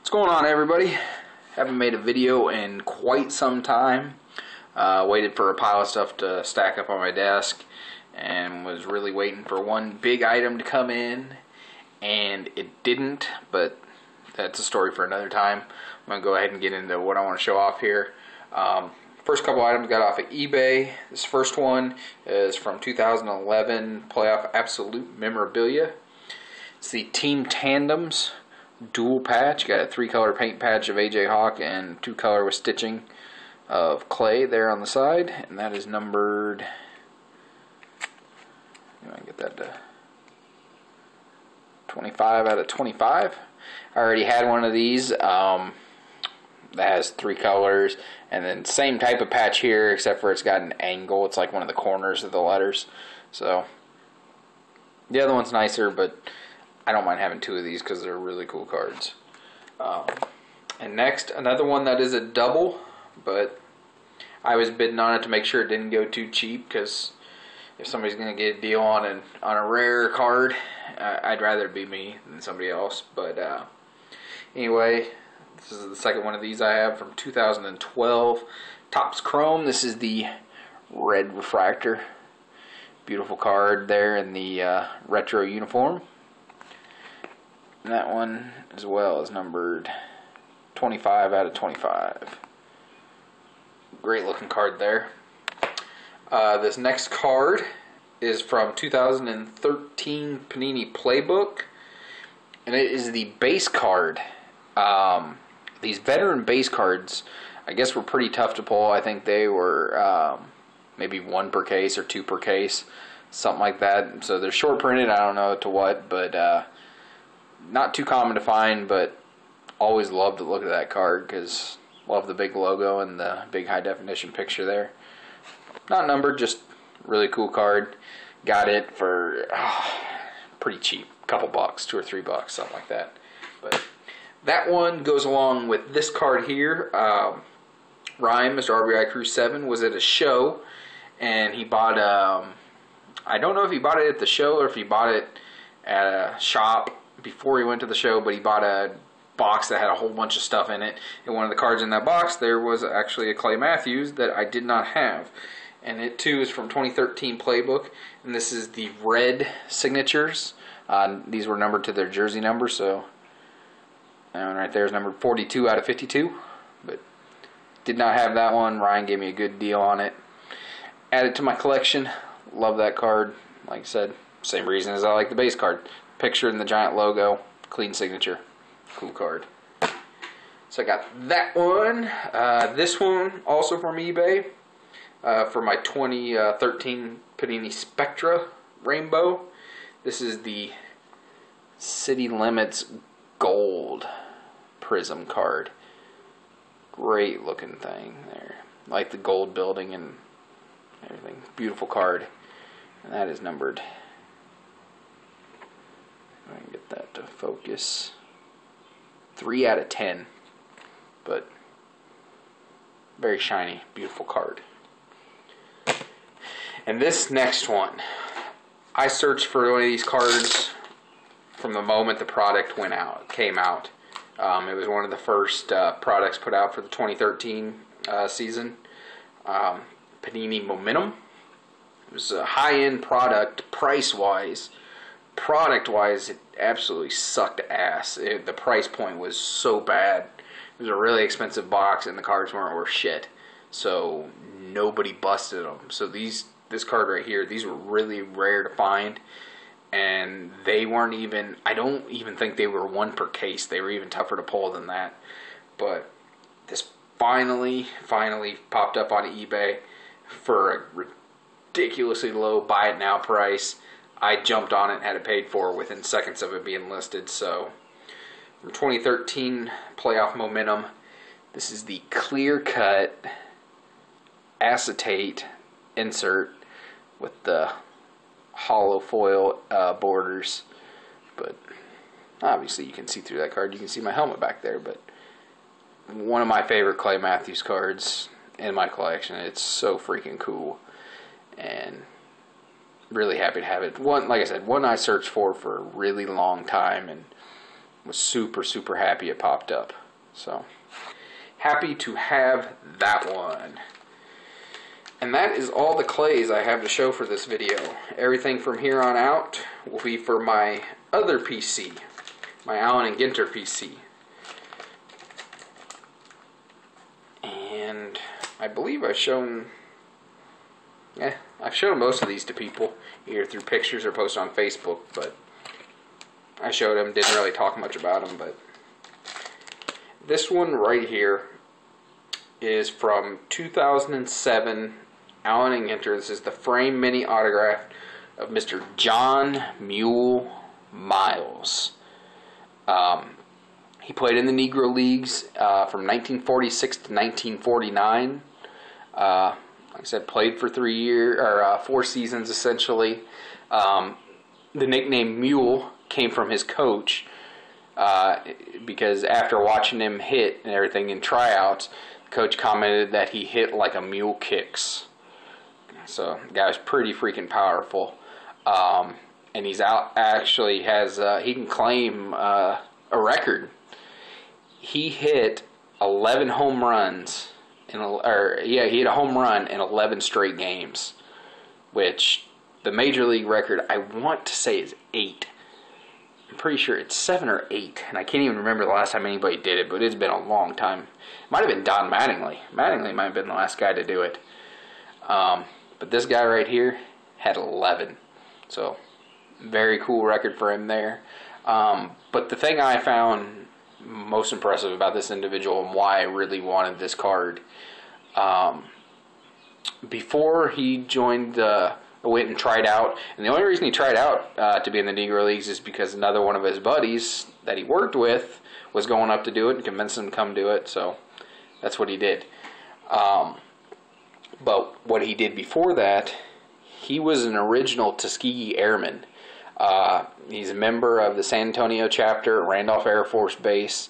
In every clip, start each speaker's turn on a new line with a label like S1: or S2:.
S1: What's going on, everybody? Haven't made a video in quite some time. Waited for a pile of stuff to stack up on my desk and was really waiting for one big item to come in, and it didn't, but that's a story for another time. I'm going to go ahead and get into what I want to show off here. First couple items got off of eBay. This first one is from 2011 Playoff Absolute Memorabilia. It's the Team Tandems dual patch. Got a 3-color paint patch of AJ Hawk and 2-color with stitching of Clay there on the side, and that is numbered. You want to get that to 25 out of 25. I already had one of these that has 3 colors, and then same type of patch here, except for it's got an angle. It's like one of the corners of the letters. So the other one's nicer, but I don't mind having 2 of these because they're really cool cards. And next, another one that is a double, but I was bidding on it to make sure it didn't go too cheap, because if somebody's going to get a deal on a rare card, I'd rather it be me than somebody else. But anyway, this is the second one of these I have from 2012. Topps Chrome. This is the red refractor. Beautiful card there in the retro uniform. And that one as well is numbered 25 out of 25. Great looking card there. This next card is from 2013 Panini Playbook, and it is the base card. These veteran base cards, I guess, were pretty tough to pull. I think they were maybe 1 per case or 2 per case, something like that. So they're short printed. I don't know to what, but not too common to find. But always love to look at that card because love the big logo and the big high definition picture there. Not numbered, just really cool card. Got it for pretty cheap, couple bucks, $2 or $3, something like that. But that one goes along with this card here. Ryan, Mr. RBI Crew 7, was at a show, and he bought I don't know if he bought it at the show or if he bought it at a shop before he went to the show, but he bought a box that had a whole bunch of stuff in it, and one of the cards in that box there was actually a Clay Matthews that I did not have, and it too is from 2013 Playbook, and this is the red signatures. These were numbered to their jersey number, so that one right there is numbered 42 out of 52, but did not have that one. Ryan gave me a good deal on it. Added to my collection. Love that card. Like I said, same reason as I like the base card. Picture in the giant logo, clean signature. Cool card. So I got that one. This one also from eBay for my 2013 Panini Spectra Rainbow. This is the City Limits Gold Prism card. Great looking thing there. Like the gold building and everything. Beautiful card. And that is numbered. I can get that to focus. 3 out of 10, but very shiny, beautiful card. And this next one, I searched for one of these cards from the moment the product came out. It was one of the first products put out for the 2013 season. Panini Momentum. It was a high-end product, price-wise. Product-wise, it absolutely sucked ass. The price point was so bad. It was a really expensive box, and the cards weren't worth shit. So nobody busted them. So this card right here, these were really rare to find, and they weren't even. I don't even think they were 1 per case. They were even tougher to pull than that. But this finally popped up on eBay for a ridiculously low buy it now price. I jumped on it and had it paid for within seconds of it being listed. So, from 2013 Playoff Momentum, this is the clear cut acetate insert with the hollow foil borders. But obviously you can see through that card. You can see my helmet back there. But one of my favorite Clay Matthews cards in my collection. It's so freaking cool. And really happy to have it. One, like I said, one I searched for a really long time, and was super, super happy it popped up. So, happy to have that one. And that is all the clays I have to show for this video. Everything from here on out will be for my other PC, my Allen & Ginter PC. And I believe I've shown most of these to people, either through pictures or posted on Facebook, but I showed them, didn't really talk much about them. But this one right here is from 2007 Allen & Ginter. This is the frame mini autograph of Mr. John Mule Miles. He played in the Negro Leagues from 1946 to 1949. Like I said, played for 4 seasons essentially. The nickname Mule came from his coach because after watching him hit and everything in tryouts, the coach commented that he hit like a mule kicks. So the guy was pretty freaking powerful, and he's actually has he can claim a record. He hit 11 home runs he hit a home run in 11 straight games, which the major league record I want to say is 8. I'm pretty sure it's 7 or 8, and I can't even remember the last time anybody did it, but it's been a long time. It might have been Don Mattingly. Mattingly might have been the last guy to do it. But this guy right here had 11. So, very cool record for him there. But the thing I found most impressive about this individual and why I really wanted this card, before he joined went and tried out, and the only reason he tried out to be in the Negro Leagues is because another one of his buddies that he worked with was going up to do it and convinced him to come do it, so that's what he did. But what he did before that, he was an original Tuskegee Airman. He's a member of the San Antonio chapter at Randolph Air Force Base.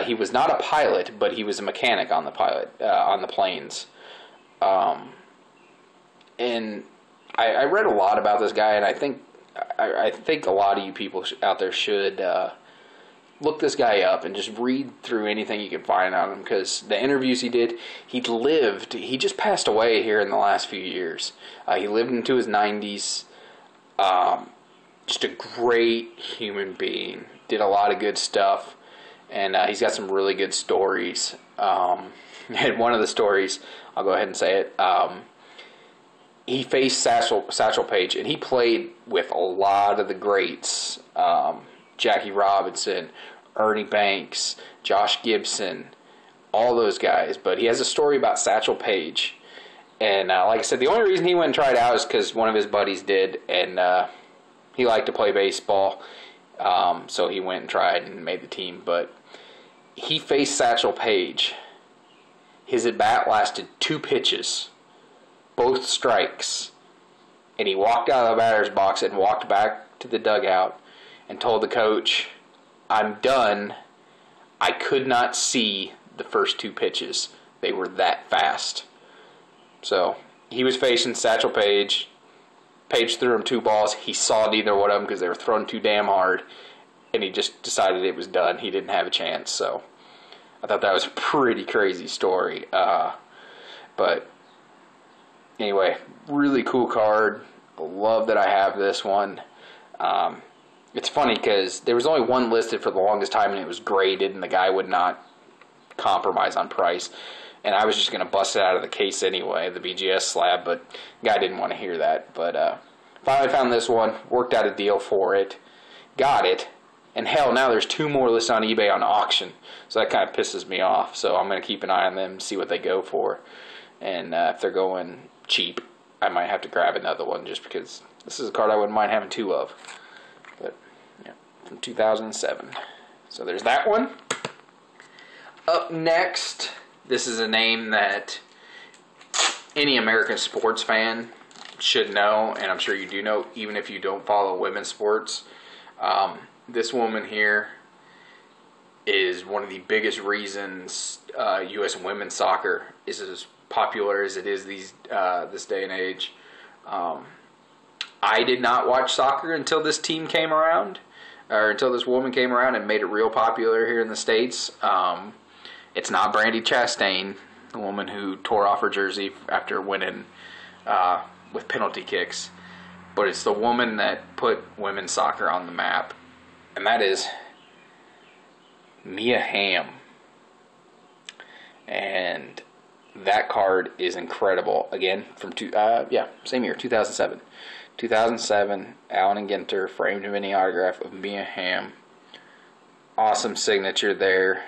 S1: He was not a pilot, but he was a mechanic on the planes. And I read a lot about this guy, and I think a lot of you people out there should look this guy up and just read through anything you can find on him, because the interviews he did, he just passed away here in the last few years. He lived into his 90s. Just a great human being. Did a lot of good stuff, and he's got some really good stories. And one of the stories, I'll go ahead and say it, he faced Satchel Paige, and he played with a lot of the greats. Jackie Robinson, Ernie Banks, Josh Gibson, all those guys. But he has a story about Satchel Paige. And like I said, the only reason he went and tried out is because one of his buddies did, and he liked to play baseball. So he went and tried and made the team. But he faced Satchel Paige. His at-bat lasted 2 pitches, both strikes. And he walked out of the batter's box and walked back to the dugout and told the coach, "I'm done. I could not see the first 2 pitches. They were that fast." So he was facing Satchel Paige. Paige threw him 2 balls. He saw neither one of them because they were thrown too damn hard. And he just decided it was done. He didn't have a chance. So I thought that was a pretty crazy story. But anyway, really cool card. I love that I have this one. It's funny because there was only one listed for the longest time, and it was graded, and the guy would not compromise on price. And I was just going to bust it out of the case anyway, the BGS slab, but the guy didn't want to hear that. But finally found this one, worked out a deal for it, got it, and hell, now there's 2 more listed on eBay on auction. So that kind of pisses me off. So I'm going to keep an eye on them and see what they go for. And if they're going cheap, I might have to grab another one just because this is a card I wouldn't mind having 2 of. But yeah, from 2007. So there's that one. Up next, this is a name that any American sports fan should know, and I'm sure you do know, even if you don't follow women's sports. This woman here is one of the biggest reasons U.S. women's soccer is as popular as it is this day and age. I did not watch soccer until this team came around. or until this woman came around and made it real popular here in the States. It's not Brandi Chastain, the woman who tore off her jersey after winning with penalty kicks, but it's the woman that put women's soccer on the map, and that is Mia Hamm. And that card is incredible. Again, from same year, 2007. 2007, Allen and Ginter framed mini autograph of Mia Hamm. Awesome signature there.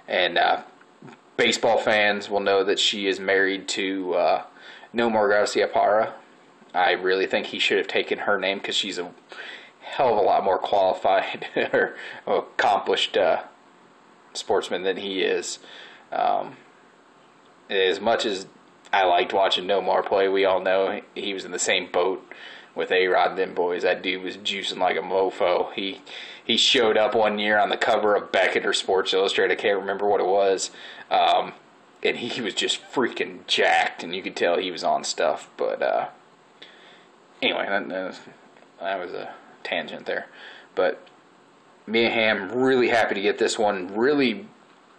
S1: And baseball fans will know that she is married to Nomar Garciaparra. I really think he should have taken her name because she's a hell of a lot more qualified or accomplished sportsman than he is. As much as I liked watching Nomar play, we all know he was in the same boat with A-Rod and them boys. That dude was juicing like a mofo. He showed up one year on the cover of Beckett or Sports Illustrated. I can't remember what it was. And he was just freaking jacked, and you could tell he was on stuff. But anyway, that was a tangent there. But Mia Hamm, really happy to get this one. Really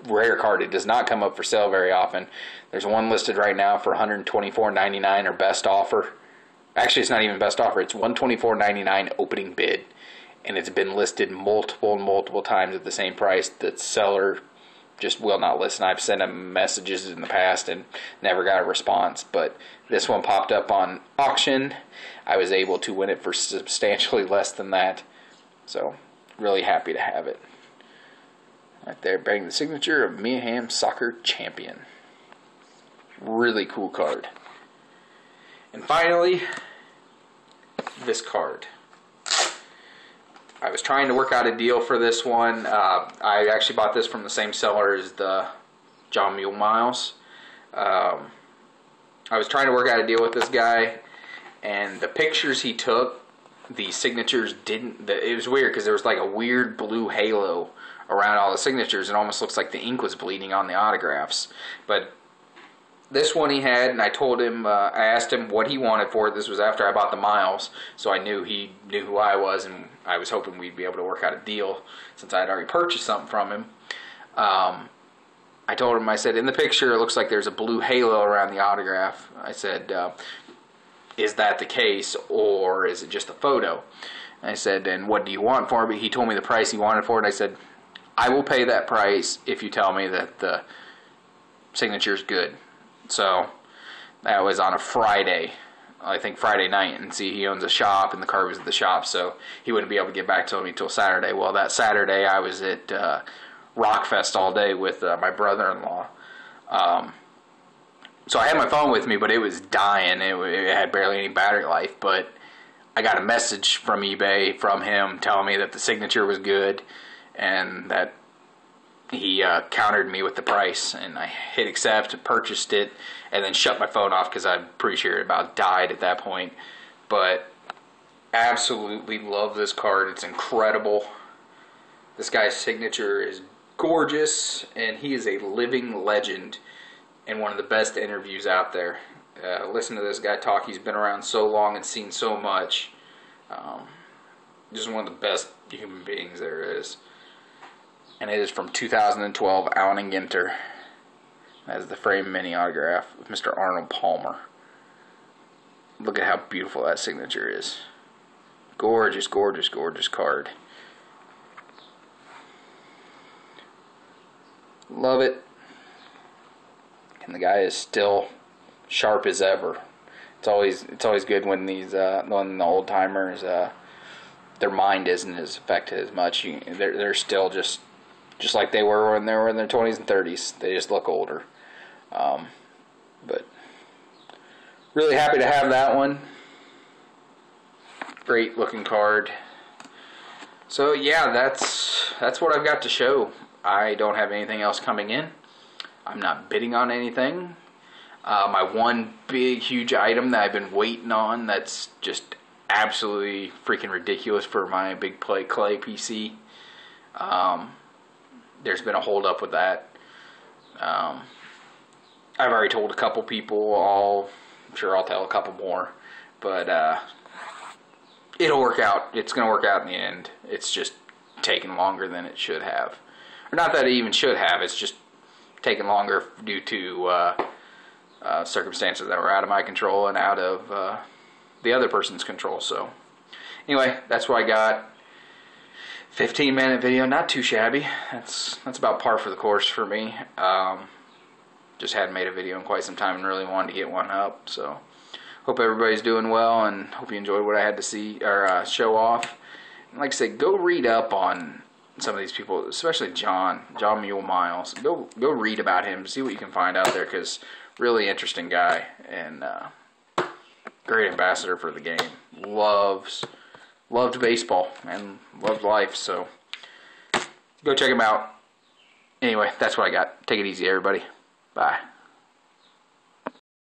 S1: rare card. It does not come up for sale very often. There's one listed right now for $124.99 or best offer. Actually, it's not even best offer. It's $124.99 opening bid, and it's been listed multiple times at the same price. The seller just will not listen. I've sent him messages in the past and never got a response, but this one popped up on auction. I was able to win it for substantially less than that, so really happy to have it. Right there, bearing the signature of Mia Hamm, soccer champion. Really cool card. And finally, this card. I was trying to work out a deal for this one. I actually bought this from the same seller as the John Mule Miles. I was trying to work out a deal with this guy, and the pictures he took, the signatures didn't. It was weird because there was like a weird blue halo around all the signatures. It almost looks like the ink was bleeding on the autographs. But this one he had, and I told him, I asked him what he wanted for it. This was after I bought the Miles, so I knew he knew who I was, and I was hoping we'd be able to work out a deal since I had already purchased something from him. I told him, I said, in the picture it looks like there's a blue halo around the autograph. I said, is that the case, or is it just a photo? And I said, and what do you want for it? He told me the price he wanted for it. I said, I will pay that price if you tell me that the signature is good. So that was on a Friday, I think Friday night, and see, he owns a shop, and the card was at the shop, so he wouldn't be able to get back to me until Saturday. Well, that Saturday I was at Rockfest all day with my brother-in-law. So I had my phone with me, but it was dying. It had barely any battery life, but I got a message from eBay from him telling me that the signature was good and that he countered me with the price, and I hit accept, purchased it, and then shut my phone off because I'm pretty sure it about died at that point. But absolutely love this card. It's incredible. This guy's signature is gorgeous, and he is a living legend and one of the best interviews out there. Listen to this guy talk. He's been around so long and seen so much. Just one of the best human beings there is. And it is from 2012, Allen and Ginter. That is the frame mini autograph of Mr. Arnold Palmer. Look at how beautiful that signature is. Gorgeous, gorgeous, gorgeous card. Love it. And the guy is still sharp as ever. It's always good when when the old timers their mind isn't as affected as much. They're still just like they were when they were in their 20s and 30s. They just look older. But really happy to have that one. Great looking card. So yeah, that's what I've got to show. I don't have anything else coming in. I'm not bidding on anything. My one big, huge item that I've been waiting on that's just absolutely freaking ridiculous for my big play clay PC. There's been a hold up with that. I've already told a couple people. I'm sure I'll tell a couple more. But it'll work out. It's going to work out in the end. It's just taking longer than it should have. Or not that it even should have. It's just taking longer due to circumstances that were out of my control and out of the other person's control. So anyway, that's what I got. 15-minute video, not too shabby. That's about par for the course for me. Just hadn't made a video in quite some time and really wanted to get one up. So hope everybody's doing well and hope you enjoyed what I had to see or show off. And like I said, go read up on some of these people, especially John Mule Miles. Go read about him, see what you can find out there, because really interesting guy and great ambassador for the game. Loved baseball and loved life, so go check him out. Anyway, that's what I got. Take it easy, everybody. Bye.